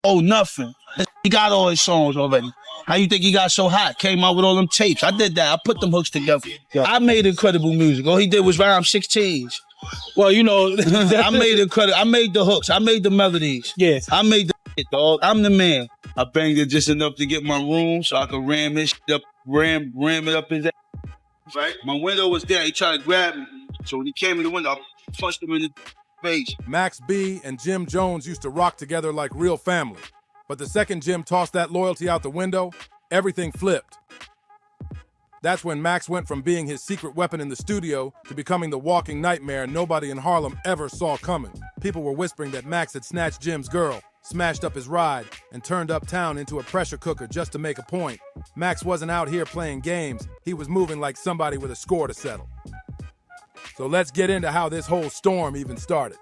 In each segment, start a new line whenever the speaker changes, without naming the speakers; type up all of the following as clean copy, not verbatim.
Oh, nothing. He got all his songs already. How you think he got so hot? Came out with all them tapes. I did that. I put them hooks together. I made incredible music. All he did was rhyme 16s.
Well, you know,
I made incredible. I made the hooks. I made the melodies.
Yeah.
I made the shit, dog. I'm the man. I banged it just enough to get my room so I could ram his shit up, ram it up his ass. Right? My window was there. He tried to grab me. So when he came in the window, I punched him in the face.
Max B and Jim Jones used to rock together like real family. But the second Jim tossed that loyalty out the window, everything flipped. That's when Max went from being his secret weapon in the studio to becoming the walking nightmare nobody in Harlem ever saw coming. People were whispering that Max had snatched Jim's girl, smashed up his ride, and turned uptown into a pressure cooker just to make a point. Max wasn't out here playing games. He was moving like somebody with a score to settle. So let's get into how this whole storm even started.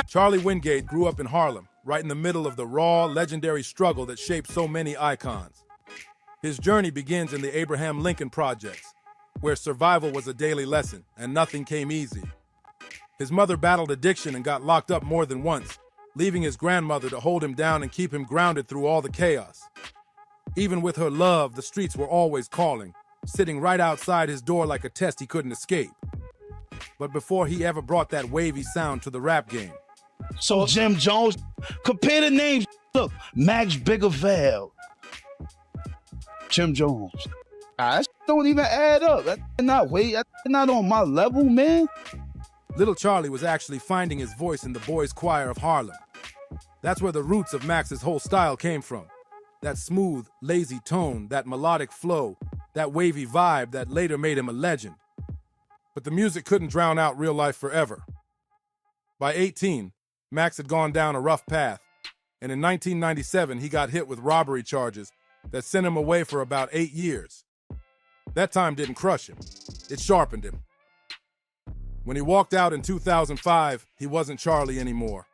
Charlie Wingate grew up in Harlem, right in the middle of the raw, legendary struggle that shaped so many icons. His journey begins in the Abraham Lincoln Projects, where survival was a daily lesson and nothing came easy. His mother battled addiction and got locked up more than once, leaving his grandmother to hold him down and keep him grounded through all the chaos. Even with her love, the streets were always calling, sitting right outside his door like a test he couldn't escape. But before he ever brought that wavy sound to the rap game.
So Jim Jones, compare the names. Look, Max Bigervale, Jim Jones. That don't even add up. That's not on my level, man.
Little Charlie was actually finding his voice in the boys' choir of Harlem. That's where the roots of Max's whole style came from. That smooth, lazy tone, that melodic flow, that wavy vibe that later made him a legend. But the music couldn't drown out real life forever. By 18, Max had gone down a rough path, and in 1997 he got hit with robbery charges that sent him away for about 8 years. That time didn't crush him, it sharpened him. When he walked out in 2005, he wasn't Charlie anymore.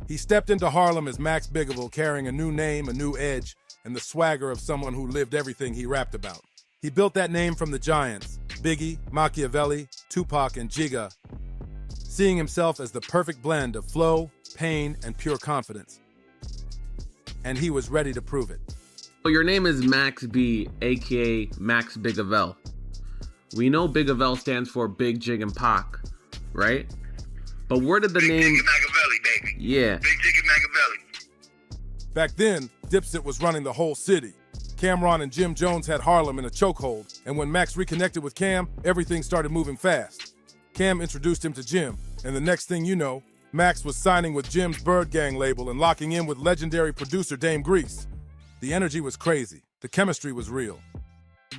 He stepped into Harlem as Max Bigervale, carrying a new name, a new edge, and the swagger of someone who lived everything he rapped about. He built that name from the giants, Biggie, Machiavelli, Tupac, and Jigga, seeing himself as the perfect blend of flow, pain, and pure confidence. And he was ready to prove it.
Well, your name is Max B, aka Max Bigervale. We know Bigervale stands for Big Jig and Pac, right? But where did the name...
Big Jig and Machiavelli, baby.
Yeah.
Big Jig and Machiavelli.
Back then, Dipset was running the whole city. Cameron and Jim Jones had Harlem in a chokehold, and when Max reconnected with Cam, everything started moving fast. Cam introduced him to Jim, and the next thing you know, Max was signing with Jim's Bird Gang label and locking in with legendary producer Dame Grease. The energy was crazy, the chemistry was real.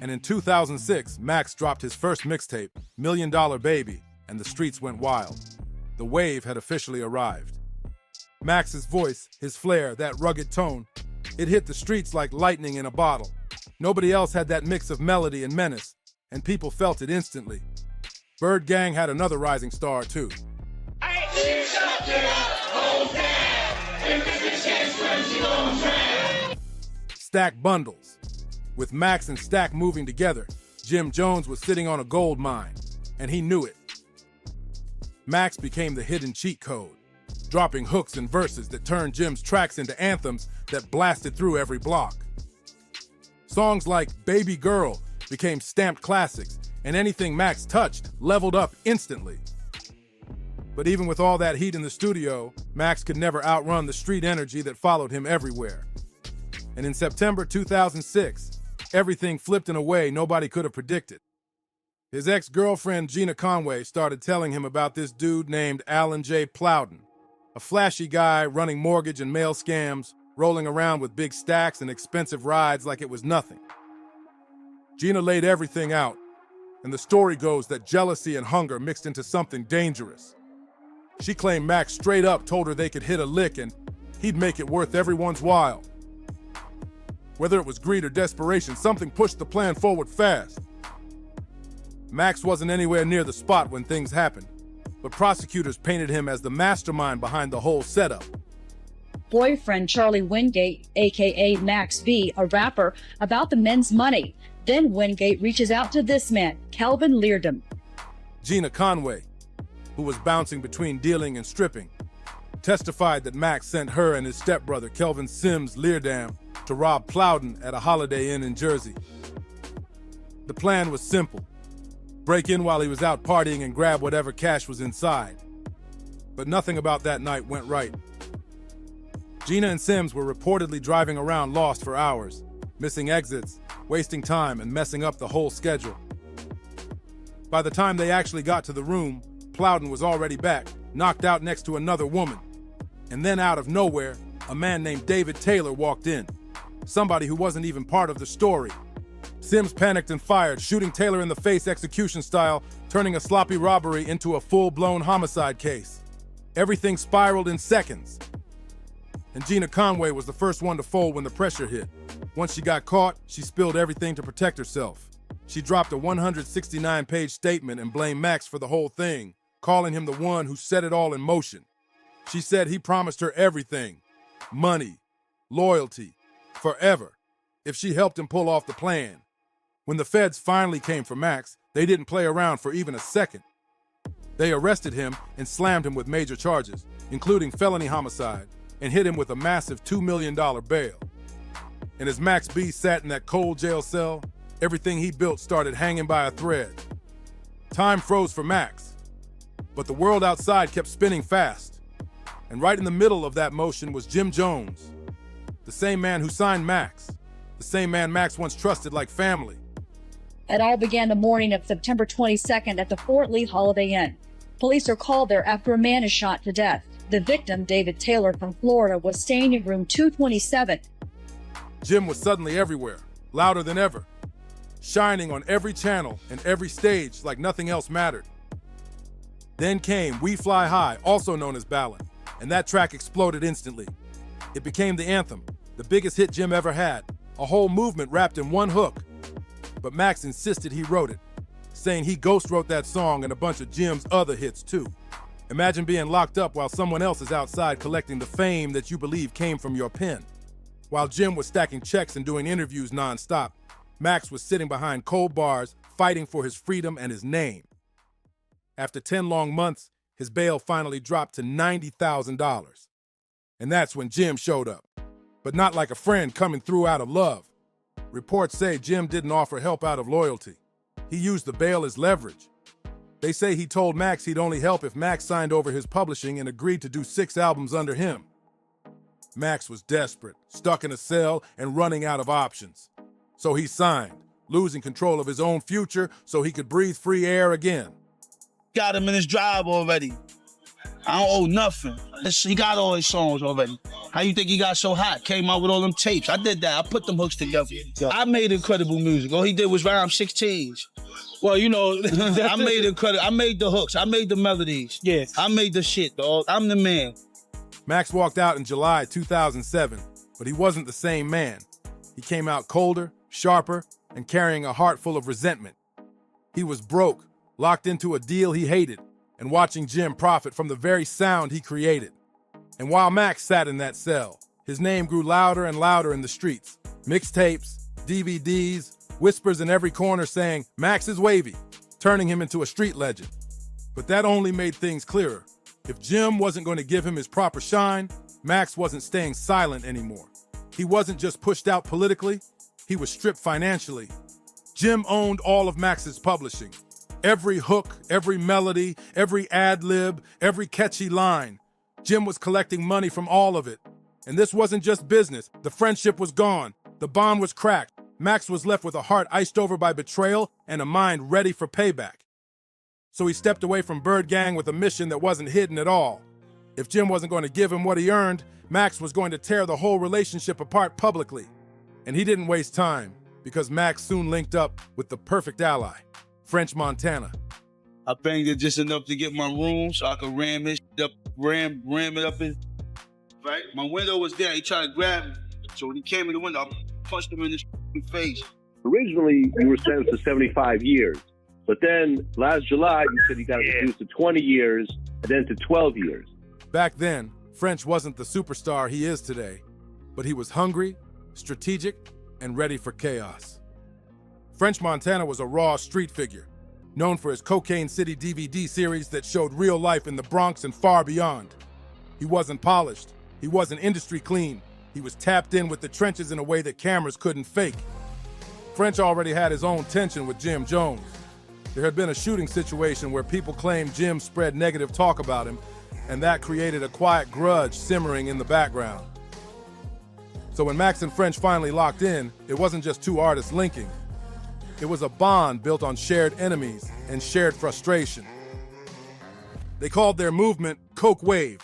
And in 2006, Max dropped his first mixtape, $1 Million Baby, and the streets went wild. The wave had officially arrived. Max's voice, his flair, that rugged tone, it hit the streets like lightning in a bottle. Nobody else had that mix of melody and menace, and people felt it instantly. Bird Gang had another rising star, too. Stack Bundles. With Max and Stack moving together, Jim Jones was sitting on a gold mine, and he knew it. Max became the hidden cheat code, dropping hooks and verses that turned Jim's tracks into anthems that blasted through every block. Songs like Baby Girl became stamped classics, and anything Max touched leveled up instantly. But even with all that heat in the studio, Max could never outrun the street energy that followed him everywhere. And in September 2006, everything flipped in a way nobody could have predicted. His ex-girlfriend Gina Conway started telling him about this dude named Alan J. Plowden, a flashy guy running mortgage and mail scams, rolling around with big stacks and expensive rides like it was nothing. Gina laid everything out, and the story goes that jealousy and hunger mixed into something dangerous. She claimed Max straight up told her they could hit a lick and he'd make it worth everyone's while. Whether it was greed or desperation, something pushed the plan forward fast. Max wasn't anywhere near the spot when things happened, but prosecutors painted him as the mastermind behind the whole setup.
Boyfriend Charlie Wingate, aka Max B, a rapper, about the men's money. Then Wingate reaches out to this man, Calvin Leardom.
Gina Conway, who was bouncing between dealing and stripping, testified that Max sent her and his stepbrother, Kelvin Sims Leardam, to rob Plowden at a Holiday Inn in Jersey. The plan was simple: break in while he was out partying and grab whatever cash was inside. But nothing about that night went right. Gina and Sims were reportedly driving around lost for hours, missing exits, wasting time, and messing up the whole schedule. By the time they actually got to the room, Plowden was already back, knocked out next to another woman. And then out of nowhere, a man named David Taylor walked in, somebody who wasn't even part of the story. Sims panicked and fired, shooting Taylor in the face execution style, turning a sloppy robbery into a full-blown homicide case. Everything spiraled in seconds. And Gina Conway was the first one to fold when the pressure hit. Once she got caught, she spilled everything to protect herself. She dropped a 169-page statement and blamed Max for the whole thing, calling him the one who set it all in motion. She said he promised her everything: money, loyalty, forever, if she helped him pull off the plan. When the feds finally came for Max, they didn't play around for even a second. They arrested him and slammed him with major charges, including felony homicide, and hit him with a massive $2 million bail. And as Max B sat in that cold jail cell, everything he built started hanging by a thread. Time froze for Max, but the world outside kept spinning fast. And right in the middle of that motion was Jim Jones, the same man who signed Max, the same man Max once trusted like family.
It all began the morning of September 22nd at the Fort Lee Holiday Inn. Police are called there after a man is shot to death. The victim, David Taylor from Florida, was staying in room 227.
Jim was suddenly everywhere, louder than ever, shining on every channel and every stage like nothing else mattered. Then came We Fly High, also known as Ballad, and that track exploded instantly. It became the anthem, the biggest hit Jim ever had, a whole movement wrapped in one hook. But Max insisted he wrote it, saying he ghost wrote that song and a bunch of Jim's other hits too. Imagine being locked up while someone else is outside collecting the fame that you believe came from your pen. While Jim was stacking checks and doing interviews nonstop, Max was sitting behind cold bars, fighting for his freedom and his name. After 10 long months, his bail finally dropped to $90,000. And that's when Jim showed up. But not like a friend coming through out of love. Reports say Jim didn't offer help out of loyalty. He used the bail as leverage. They say he told Max he'd only help if Max signed over his publishing and agreed to do 6 albums under him. Max was desperate, stuck in a cell, and running out of options. So he signed, losing control of his own future so he could breathe free air again.
Got him in his drive already. I don't owe nothing. He got all his songs already. How you think he got so hot? Came out with all them tapes. I did that. I put them hooks together. I made incredible music. All he did was rhyme 16s.
Well, you know,
I made incredible. I made the hooks. I made the melodies.
Yeah.
I made the shit, dog. I'm the man.
Max walked out in July 2007, but he wasn't the same man. He came out colder, sharper, and carrying a heart full of resentment. He was broke, locked into a deal he hated, and watching Jim profit from the very sound he created. And while Max sat in that cell, his name grew louder and louder in the streets. Mixtapes, DVDs, whispers in every corner saying, "Max is wavy," turning him into a street legend. But that only made things clearer. If Jim wasn't going to give him his proper shine, Max wasn't staying silent anymore. He wasn't just pushed out politically, he was stripped financially. Jim owned all of Max's publishing. Every hook, every melody, every ad-lib, every catchy line. Jim was collecting money from all of it. And this wasn't just business. The friendship was gone. The bond was cracked. Max was left with a heart iced over by betrayal and a mind ready for payback. So he stepped away from Bird Gang with a mission that wasn't hidden at all. If Jim wasn't going to give him what he earned, Max was going to tear the whole relationship apart publicly. And he didn't waste time, because Max soon linked up with the perfect ally, French Montana.
I banged it just enough to get my room so I could ram it up in. Right? My window was there. He tried to grab me. So when he came in the window, I punched him in his face.
Originally, you were sentenced to 75 years. But then last July, you said you got reduced to 20 years and then to 12 years.
Back then, French wasn't the superstar he is today, but he was hungry, strategic, and ready for chaos. French Montana was a raw street figure, known for his Cocaine City DVD series that showed real life in the Bronx and far beyond. He wasn't polished. He wasn't industry clean. He was tapped in with the trenches in a way that cameras couldn't fake. French already had his own tension with Jim Jones. There had been a shooting situation where people claimed Jim spread negative talk about him, and that created a quiet grudge simmering in the background. So when Max and French finally locked in, it wasn't just two artists linking. It was a bond built on shared enemies and shared frustration. They called their movement Coke Wave,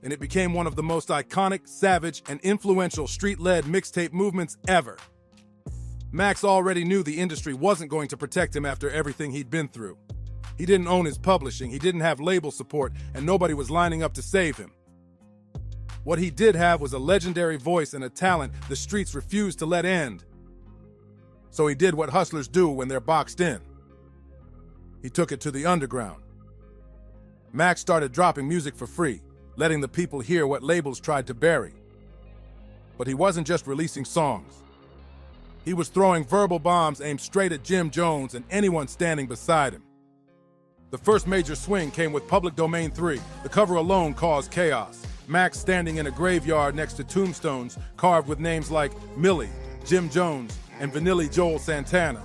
and it became one of the most iconic, savage, and influential street-led mixtape movements ever. Max already knew the industry wasn't going to protect him after everything he'd been through. He didn't own his publishing, he didn't have label support, and nobody was lining up to save him. What he did have was a legendary voice and a talent the streets refused to let end. So he did what hustlers do when they're boxed in. He took it to the underground. Max started dropping music for free, letting the people hear what labels tried to bury. But he wasn't just releasing songs. He was throwing verbal bombs aimed straight at Jim Jones and anyone standing beside him. The first major swing came with Public Domain 3. The cover alone caused chaos. Max standing in a graveyard next to tombstones carved with names like Millie, Jim Jones, and Vanilli Joel Santana.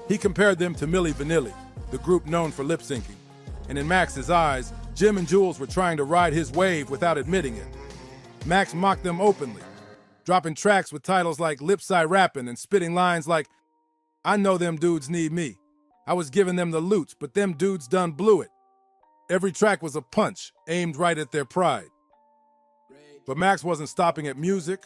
He compared them to Milli Vanilli, the group known for lip syncing. And in Max's eyes, Jim and Jules were trying to ride his wave without admitting it. Max mocked them openly, dropping tracks with titles like Lip-Side Rappin' and spitting lines like, "I know them dudes need me. I was giving them the loots, but them dudes done blew it." Every track was a punch aimed right at their pride. But Max wasn't stopping at music.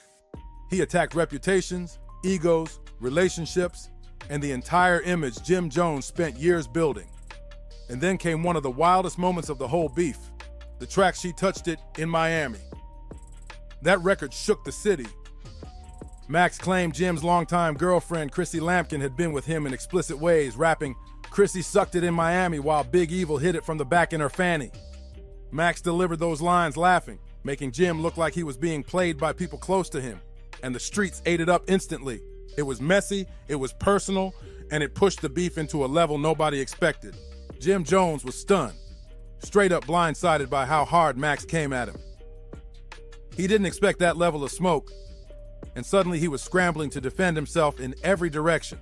He attacked reputations, egos, relationships, and the entire image Jim Jones spent years building. And then came one of the wildest moments of the whole beef, the track She Touched It in Miami. That record shook the city. Max claimed Jim's longtime girlfriend, Chrissy Lampkin, had been with him in explicit ways, rapping, "Chrissy sucked it in Miami while Big Evil hit it from the back in her fanny." Max delivered those lines laughing, making Jim look like he was being played by people close to him, and the streets ate it up instantly. It was messy, it was personal, and it pushed the beef into a level nobody expected. Jim Jones was stunned, straight up blindsided by how hard Max came at him. He didn't expect that level of smoke, and suddenly he was scrambling to defend himself in every direction.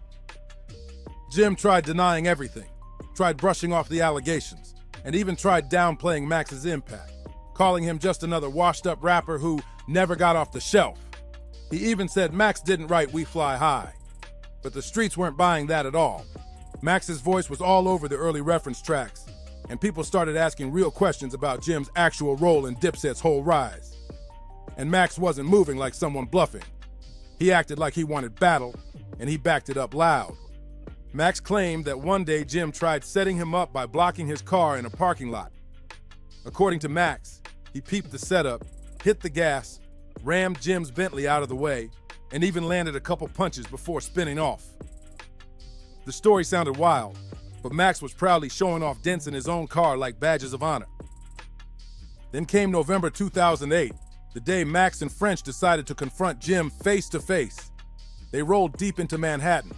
Jim tried denying everything, tried brushing off the allegations, and even tried downplaying Max's impact, calling him just another washed-up rapper who never got off the shelf. He even said Max didn't write We Fly High, but the streets weren't buying that at all. Max's voice was all over the early reference tracks, and people started asking real questions about Jim's actual role in Dipset's whole rise. And Max wasn't moving like someone bluffing. He acted like he wanted battle, and he backed it up loud. Max claimed that one day Jim tried setting him up by blocking his car in a parking lot. According to Max, he peeped the setup, hit the gas, rammed Jim's Bentley out of the way, and even landed a couple punches before spinning off. The story sounded wild, but Max was proudly showing off dents in his own car like badges of honor. Then came November 2008, the day Max and French decided to confront Jim face to face. They rolled deep into Manhattan,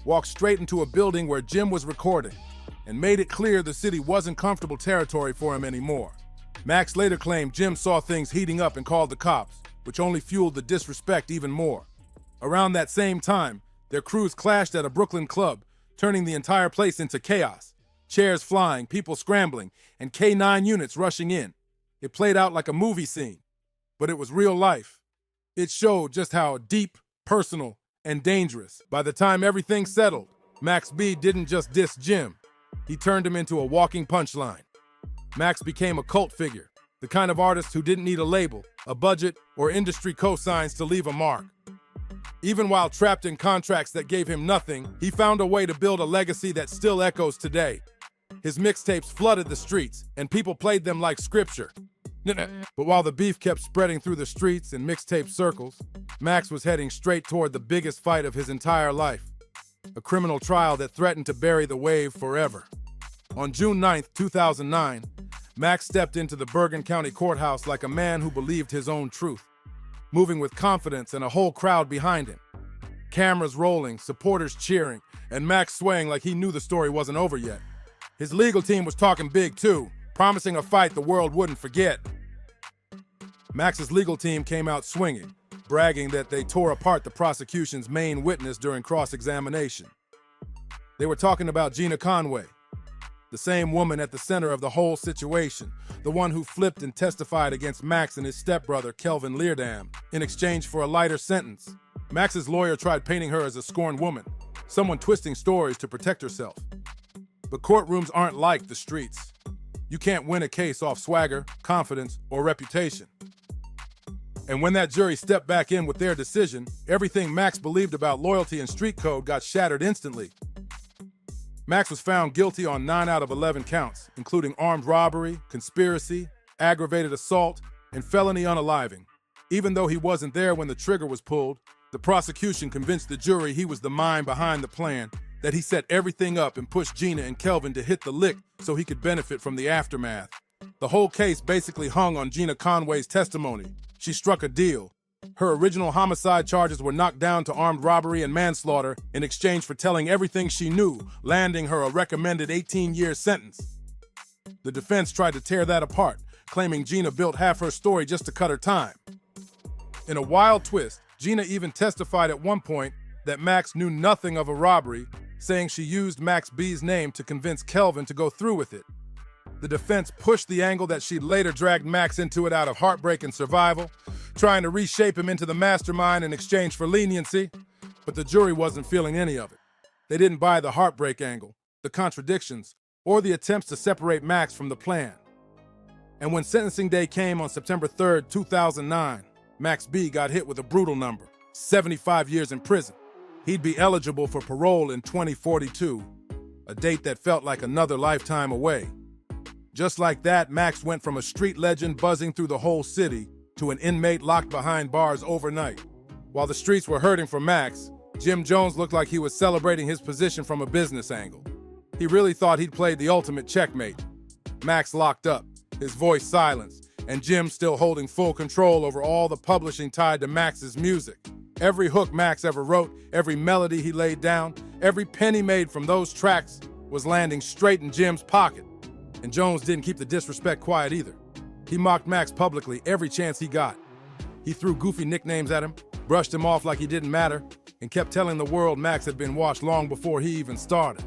walked straight into a building where Jim was recording, and made it clear the city wasn't comfortable territory for him anymore. Max later claimed Jim saw things heating up and called the cops, which only fueled the disrespect even more. Around that same time, their crews clashed at a Brooklyn club, turning the entire place into chaos. Chairs flying, people scrambling, and K9 units rushing in. It played out like a movie scene, but it was real life. It showed just how deep, personal, and dangerous. By the time everything settled, Max B didn't just diss Jim. He turned him into a walking punchline. Max became a cult figure, the kind of artist who didn't need a label, a budget, or industry cosigns to leave a mark. Even while trapped in contracts that gave him nothing, he found a way to build a legacy that still echoes today. His mixtapes flooded the streets, and people played them like scripture. But while the beef kept spreading through the streets and mixtape circles, Max was heading straight toward the biggest fight of his entire life, a criminal trial that threatened to bury the wave forever. On June 9th, 2009, Max stepped into the Bergen County Courthouse like a man who believed his own truth, moving with confidence and a whole crowd behind him. Cameras rolling, supporters cheering, and Max swaying like he knew the story wasn't over yet. His legal team was talking big too, promising a fight the world wouldn't forget. Max's legal team came out swinging, bragging that they tore apart the prosecution's main witness during cross-examination. They were talking about Gina Conway, the same woman at the center of the whole situation, the one who flipped and testified against Max and his stepbrother, Kelvin Leardam, in exchange for a lighter sentence. Max's lawyer tried painting her as a scorned woman, someone twisting stories to protect herself. But courtrooms aren't like the streets. You can't win a case off swagger, confidence, or reputation. And when that jury stepped back in with their decision, everything Max believed about loyalty and street code got shattered instantly. Max was found guilty on 9 out of 11 counts, including armed robbery, conspiracy, aggravated assault, and felony unaliving. Even though he wasn't there when the trigger was pulled, the prosecution convinced the jury he was the mind behind the plan, that he set everything up and pushed Gina and Kelvin to hit the lick so he could benefit from the aftermath. The whole case basically hung on Gina Conway's testimony. She struck a deal. Her original homicide charges were knocked down to armed robbery and manslaughter in exchange for telling everything she knew, landing her a recommended 18-year sentence. The defense tried to tear that apart, claiming Gina built half her story just to cut her time. In a wild twist, Gina even testified at one point that Max knew nothing of a robbery, saying she used Max B's name to convince Kelvin to go through with it. The defense pushed the angle that she'd later dragged Max into it out of heartbreak and survival, trying to reshape him into the mastermind in exchange for leniency, but the jury wasn't feeling any of it. They didn't buy the heartbreak angle, the contradictions, or the attempts to separate Max from the plan. And when sentencing day came on September 3rd, 2009, Max B got hit with a brutal number, 75 years in prison. He'd be eligible for parole in 2042, a date that felt like another lifetime away. Just like that, Max went from a street legend buzzing through the whole city to an inmate locked behind bars overnight. While the streets were hurting for Max, Jim Jones looked like he was celebrating his position from a business angle. He really thought he'd played the ultimate checkmate. Max locked up, his voice silenced, and Jim still holding full control over all the publishing tied to Max's music. Every hook Max ever wrote, every melody he laid down, every penny made from those tracks was landing straight in Jim's pocket. And Jones didn't keep the disrespect quiet either. He mocked Max publicly every chance he got. He threw goofy nicknames at him, brushed him off like he didn't matter, and kept telling the world Max had been washed long before he even started.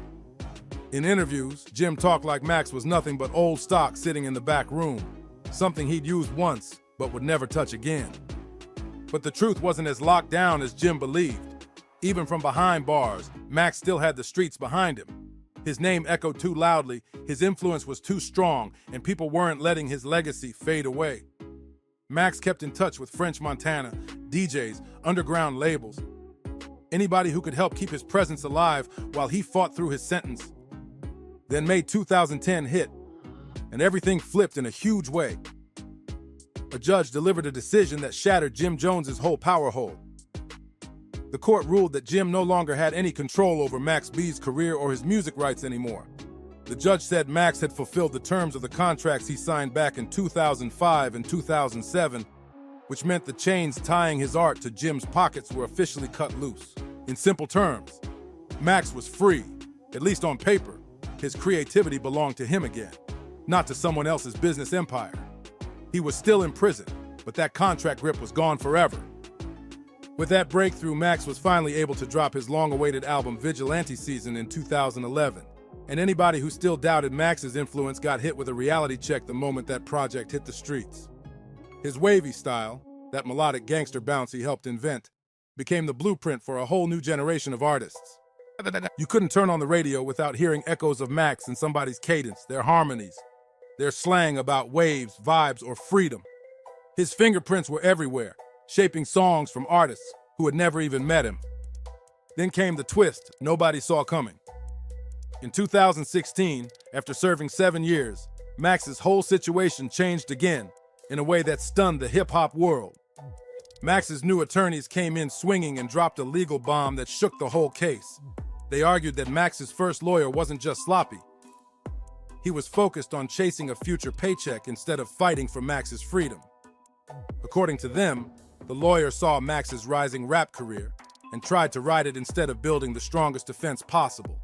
In interviews, Jim talked like Max was nothing but old stock sitting in the back room, something he'd used once but would never touch again. But the truth wasn't as locked down as Jim believed. Even from behind bars, Max still had the streets behind him. His name echoed too loudly, his influence was too strong, and people weren't letting his legacy fade away. Max kept in touch with French Montana, DJs, underground labels, anybody who could help keep his presence alive while he fought through his sentence. Then May 2010 hit, and everything flipped in a huge way. A judge delivered a decision that shattered Jim Jones's whole power hold. The court ruled that Jim no longer had any control over Max B's career or his music rights anymore. The judge said Max had fulfilled the terms of the contracts he signed back in 2005 and 2007, which meant the chains tying his art to Jim's pockets were officially cut loose. In simple terms, Max was free, at least on paper. His creativity belonged to him again, not to someone else's business empire. He was still in prison, but that contract grip was gone forever. With that breakthrough, Max was finally able to drop his long-awaited album Vigilante Season in 2011. And anybody who still doubted Max's influence got hit with a reality check the moment that project hit the streets. His wavy style, that melodic gangster bounce he helped invent, became the blueprint for a whole new generation of artists. You couldn't turn on the radio without hearing echoes of Max in somebody's cadence, their harmonies, their slang about waves, vibes, or freedom. His fingerprints were everywhere, shaping songs from artists who had never even met him. Then came the twist nobody saw coming. In 2016, after serving 7 years, Max's whole situation changed again in a way that stunned the hip-hop world. Max's new attorneys came in swinging and dropped a legal bomb that shook the whole case. They argued that Max's first lawyer wasn't just sloppy. He was focused on chasing a future paycheck instead of fighting for Max's freedom. According to them, the lawyer saw Max's rising rap career and tried to ride it instead of building the strongest defense possible.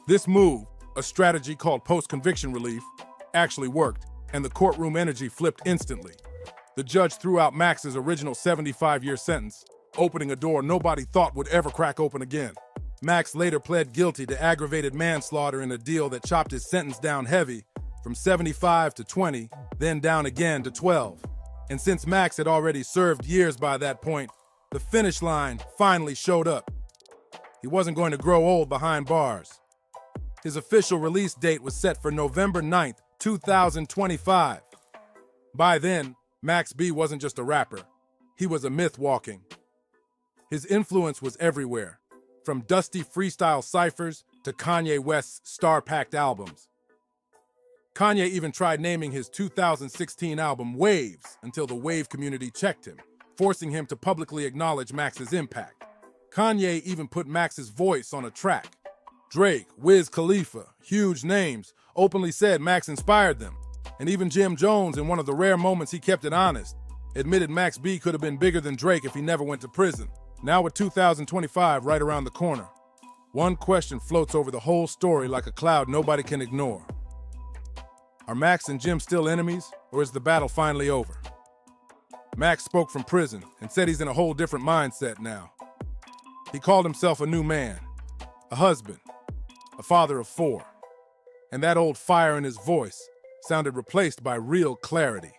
This move, a strategy called post-conviction relief, actually worked, and the courtroom energy flipped instantly. The judge threw out Max's original 75-year sentence, opening a door nobody thought would ever crack open again. Max later pled guilty to aggravated manslaughter in a deal that chopped his sentence down heavy from 75 to 20, then down again to 12. And since Max had already served years by that point, the finish line finally showed up. He wasn't going to grow old behind bars. His official release date was set for November 9th, 2025. By then, Max B wasn't just a rapper. He was a myth walking. His influence was everywhere, from dusty freestyle ciphers to Kanye West's star-packed albums. Kanye even tried naming his 2016 album Waves until the Wave community checked him, forcing him to publicly acknowledge Max's impact. Kanye even put Max's voice on a track. Drake, Wiz Khalifa, huge names, openly said Max inspired them. And even Jim Jones, in one of the rare moments he kept it honest, admitted Max B could have been bigger than Drake if he never went to prison. Now with 2025 right around the corner, one question floats over the whole story like a cloud nobody can ignore. Are Max and Jim still enemies, or is the battle finally over? Max spoke from prison and said he's in a whole different mindset now. He called himself a new man, a husband, a father of 4. And that old fire in his voice sounded replaced by real clarity.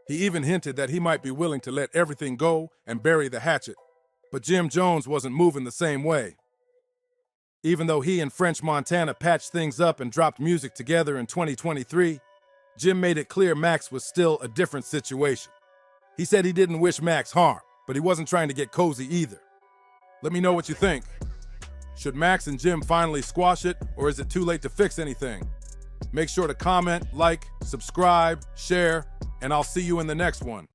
He even hinted that he might be willing to let everything go and bury the hatchet, but Jim Jones wasn't moving the same way. Even though he and French Montana patched things up and dropped music together in 2023, Jim made it clear Max was still a different situation. He said he didn't wish Max harm, but he wasn't trying to get cozy either. Let me know what you think. Should Max and Jim finally squash it, or is it too late to fix anything? Make sure to comment, like, subscribe, share, and I'll see you in the next one.